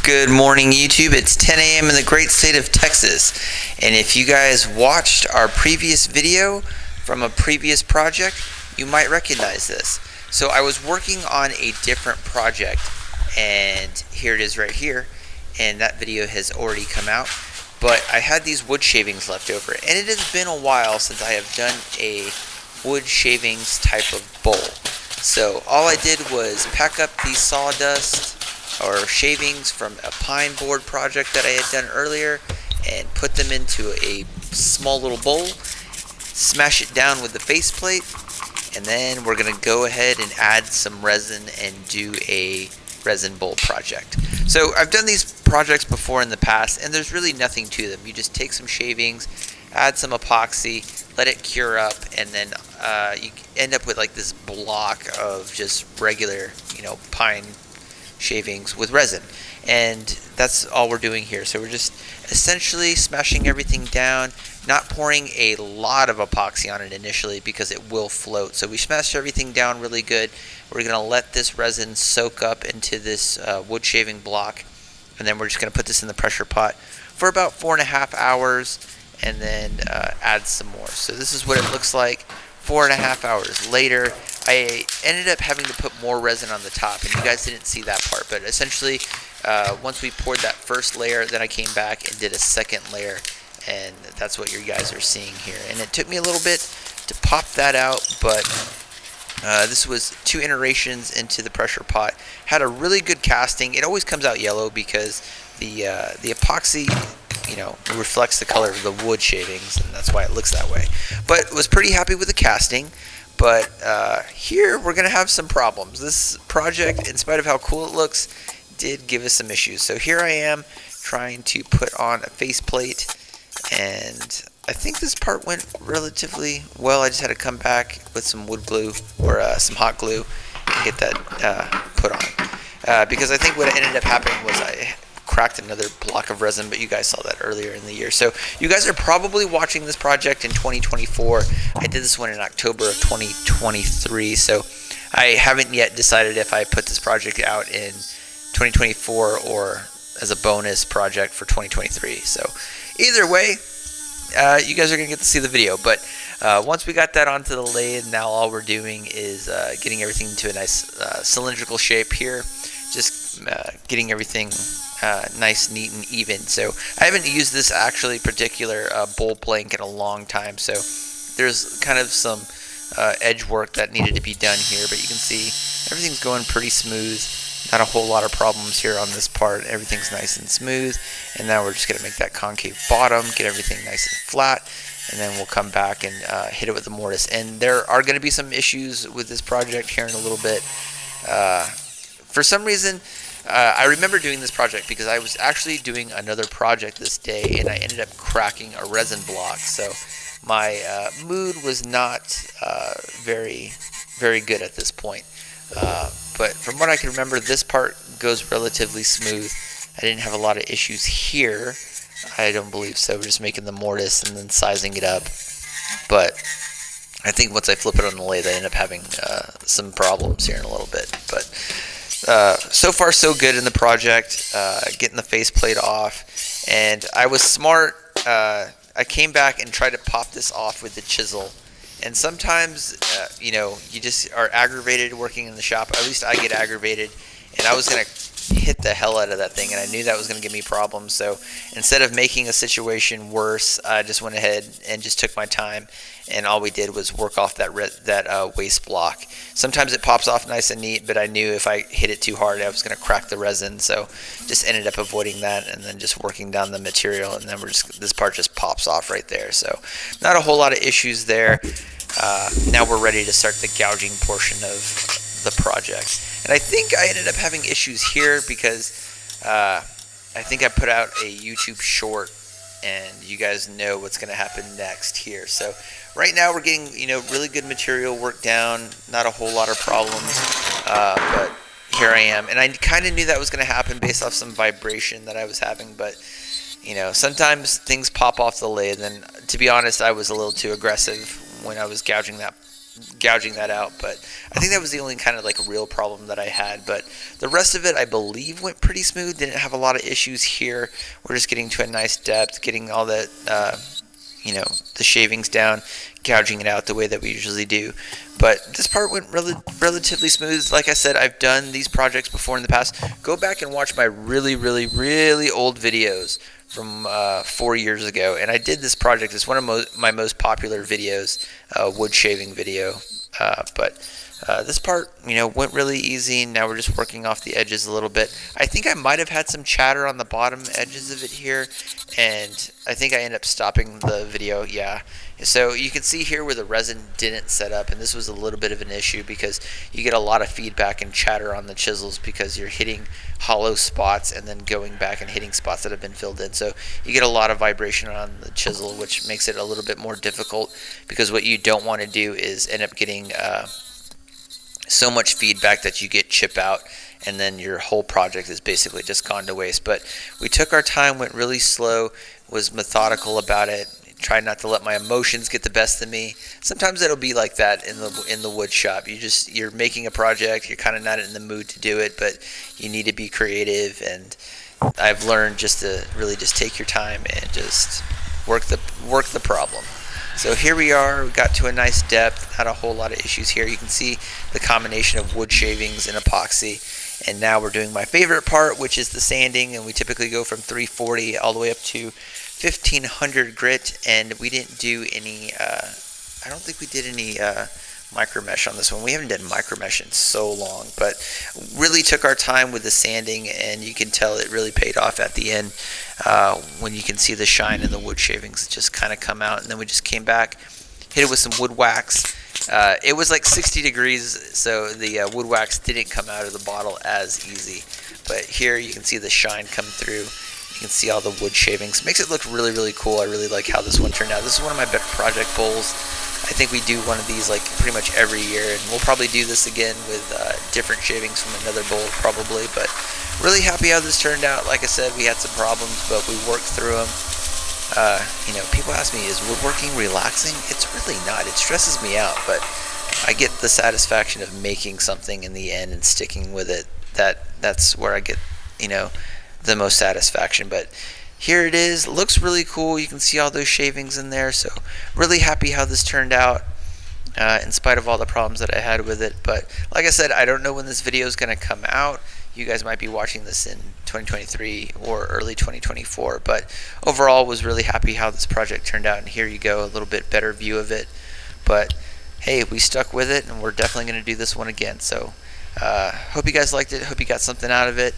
Good morning, YouTube. It's 10 a.m. in the great state of Texas. And if you guys watched our previous video from a previous project, you might recognize this. So I was working on a different project, and here it is right here. And that video has already come out. But I had these wood shavings left over. And it has been a while since I have done a wood shavings type of bowl. So all I did was pack up these sawdust or shavings from a pine board project that I had done earlier and put them into a small little bowl, smash it down with the faceplate, and then we're going to go ahead and add some resin and do a resin bowl project. So I've done these projects before in the past, and there's really nothing to them. You just take some shavings, add some epoxy, let it cure up, and then you end up with like this block of just regular, pine shavings with resin. And that's all we're doing here. So we're just essentially smashing everything down, not pouring a lot of epoxy on it initially because it will float. So we smashed everything down really good. We're going to let this resin soak up into this wood shaving block, and then we're just going to put this in the pressure pot for about 4.5 hours and then add some more. So this is what it looks like 4.5 hours later. I ended up having to put more resin on the top, and you guys didn't see that part, but essentially once we poured that first layer, then I came back and did a second layer, and that's what you guys are seeing here. And it took me a little bit to pop that out, but this was 2 iterations into the pressure pot. Had a really good casting. It always comes out yellow because the epoxy reflects the color of the wood shavings, and that's why it looks that way. But was pretty happy with the casting. But here we're going to have some problems. This project, in spite of how cool it looks, did give us some issues. So here I am trying to put on a faceplate, and I think this part went relatively well. I just had to come back with some wood glue or some hot glue and get that put on. Because I think what ended up happening was I cracked another block of resin, but you guys saw that earlier in the year. So you guys are probably watching this project in 2024. I did this one in October of 2023, so I haven't yet decided if I put this project out in 2024 or as a bonus project for 2023. So either way, you guys are going to get to see the video. But once we got that onto the lathe, now all we're doing is getting everything to a nice cylindrical shape here. Just getting everything nice, neat, and even. So I haven't used this actually particular bowl blank in a long time, so there's kind of some edge work that needed to be done here, but you can see everything's going pretty smooth. Not a whole lot of problems here on this part. Everything's nice and smooth, and now we're just going to make that concave bottom, get everything nice and flat, and then we'll come back and hit it with the mortise. And there are going to be some issues with this project here in a little bit. For some reason, I remember doing this project because I was actually doing another project this day, and I ended up cracking a resin block. So my mood was not very good at this point. But from what I can remember, this part goes relatively smooth. I didn't have a lot of issues here. I don't believe so. We're just making the mortise and then sizing it up. But I think once I flip it on the lathe, I end up having some problems here in a little bit. But so far so good in the project, getting the faceplate off, and I was smart. I came back and tried to pop this off with the chisel, and sometimes you just are aggravated working in the shop. At least I get aggravated, and I was gonna hit the hell out of that thing, and I knew that was gonna give me problems. So instead of making a situation worse, I just went ahead and just took my time, and all we did was work off that waste block. Sometimes it pops off nice and neat, but I knew if I hit it too hard, I was going to crack the resin, so just ended up avoiding that and then just working down the material, and then this part just pops off right there. So not a whole lot of issues there. Now we're ready to start the gouging portion of the project. And I think I ended up having issues here because I think I put out a YouTube short, and you guys know what's going to happen next here. So right now we're getting really good material worked down, not a whole lot of problems, but here I am, and I kind of knew that was going to happen based off some vibration that I was having. But sometimes things pop off the lathe, and to be honest, I was a little too aggressive when I was gouging gouging that out. But I think that was the only kind of like real problem that I had. But the rest of it, I believe, went pretty smooth. Didn't have a lot of issues here. We're just getting to a nice depth, getting all that, the shavings down, gouging it out the way that we usually do. But this part went relatively smooth. Like I said, I've done these projects before in the past. Go back and watch my really, really, really old videos from 4 years ago, and I did this project. It's one of my most popular videos, wood shaving video. But this part, went really easy. Now we're just working off the edges a little bit. I think I might have had some chatter on the bottom edges of it here, and I think I ended up stopping the video. Yeah. So you can see here where the resin didn't set up, and this was a little bit of an issue because you get a lot of feedback and chatter on the chisels because you're hitting hollow spots and then going back and hitting spots that have been filled in. So you get a lot of vibration on the chisel, which makes it a little bit more difficult, because what you don't want to do is end up getting so much feedback that you get chip out, and then your whole project is basically just gone to waste. But we took our time, went really slow, was methodical about it, tried not to let my emotions get the best of me. Sometimes it'll be like that in the wood shop. You're making a project, you're kind of not in the mood to do it, but you need to be creative. And I've learned just to really just take your time and just work the problem. So here we are, we got to a nice depth, not a whole lot of issues here. You can see the combination of wood shavings and epoxy. And now we're doing my favorite part, which is the sanding, and we typically go from 340 all the way up to 1500 grit, and we didn't do any, I don't think we did any micro mesh on this one. We haven't done micro mesh in so long, but really took our time with the sanding, and you can tell it really paid off at the end when you can see the shine in the wood shavings just kind of come out. And then we just came back, hit it with some wood wax. It was like 60 degrees, so the wood wax didn't come out of the bottle as easy. But here you can see the shine come through. You can see all the wood shavings. Makes it look really, really cool. I really like how this one turned out. This is one of my better project bowls. I think we do one of these like pretty much every year, and we'll probably do this again with different shavings from another bowl probably. But really happy how this turned out. Like I said, we had some problems, but we worked through them. People ask me, is woodworking relaxing? It's really not. It stresses me out, but I get the satisfaction of making something in the end and sticking with it. That's where I get, the most satisfaction. But here it is. It looks really cool. You can see all those shavings in there. So really happy how this turned out, in spite of all the problems that I had with it. But like I said, I don't know when this video is going to come out. You guys might be watching this in 2023 or early 2024, but overall was really happy how this project turned out. And here you go, a little bit better view of it. But hey, we stuck with it, and we're definitely going to do this one again. So hope you guys liked it. Hope you got something out of it.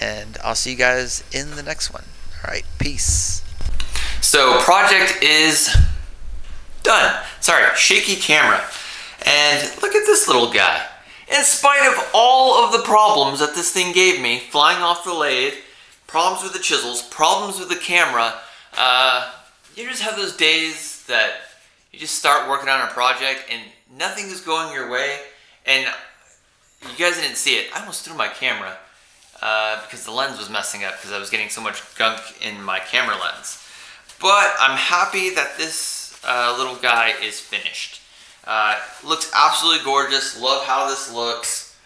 And I'll see you guys in the next one. All right, peace. So project is done. Sorry, shaky camera. And look at this little guy. In spite of all of the problems that this thing gave me, flying off the lathe, problems with the chisels, problems with the camera, you just have those days that you just start working on a project and nothing is going your way. And you guys didn't see it. I almost threw my camera because the lens was messing up because I was getting so much gunk in my camera lens. But I'm happy that this little guy is finished. Looks absolutely gorgeous. Love how this looks.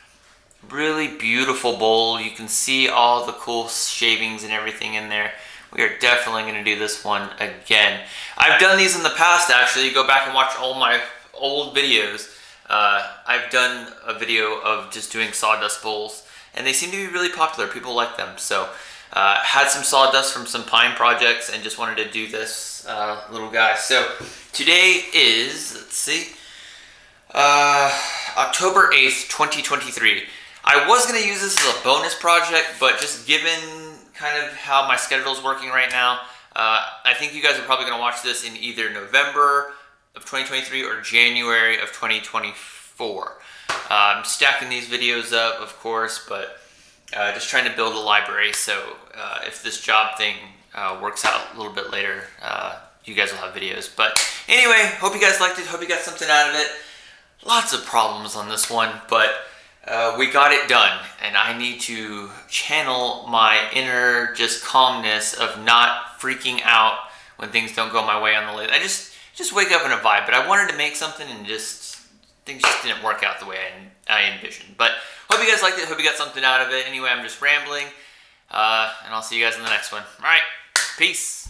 Really beautiful bowl. You can see all the cool shavings and everything in there. We are definitely going to do this one again. I've done these in the past, actually. Go back and watch all my old videos. I've done a video of just doing sawdust bowls, and they seem to be really popular. People like them. So had some sawdust from some pine projects and just wanted to do this little guy. So today is, let's see, October 8th, 2023. I was going to use this as a bonus project, but just given kind of how my schedule is working right now, I think you guys are probably going to watch this in either November of 2023 or January of 2024. I'm stacking these videos up, of course, but just trying to build a library, so if this job thing works out a little bit later, you guys will have videos. But anyway, hope you guys liked it, hope you got something out of it. Lots of problems on this one, but we got it done, and I need to channel my inner just calmness of not freaking out when things don't go my way on the lathe. just wake up in a vibe. But I wanted to make something and things just didn't work out the way I envisioned. But hope you guys liked it. Hope you got something out of it. Anyway, I'm just rambling. And I'll see you guys in the next one. All right. Peace.